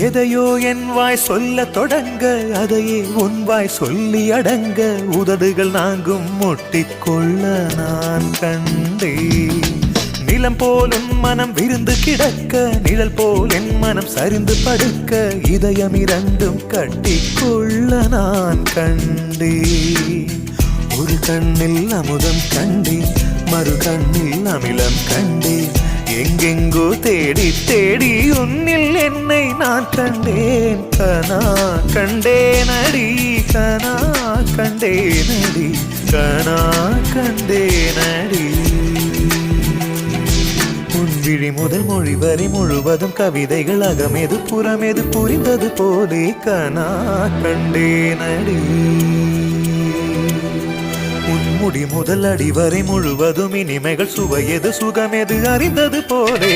எதையோ என் வாய் சொல்ல தொடங்க அதையே உன் வாய் சொல்லி அடங்க உதடுகள் நாங்கும் முட்டிக்கொள்ள நான் கண்டே நிலம் போல் உன் மனம் விருந்து கிடக்க நிழல் போல் என் மனம் சரிந்து படுக்க இதயம் இரண்டும் கட்டிக்கொள்ள நான் கண்டே ஒரு கண்ணில் அமுதம் கண்டே மறு கண்ணில் அமிலம் கண்டே எங்கெங்கோ தேடி தேடி உன்னில் என்னை நான் கண்டேன் கனா கண்டேனடி கனா கண்டேனடி கனா கண்டேனடி உன் விழி முதல் மொழி வரை முழுவதும் கவிதைகள் அகமெது புறமெது புரிந்தது போலே கனா கண்டேனடி முடி முதல் அடி வரை முழுவதும் இனிமைகள் சுவையது சுகமெது அறிந்தது போலே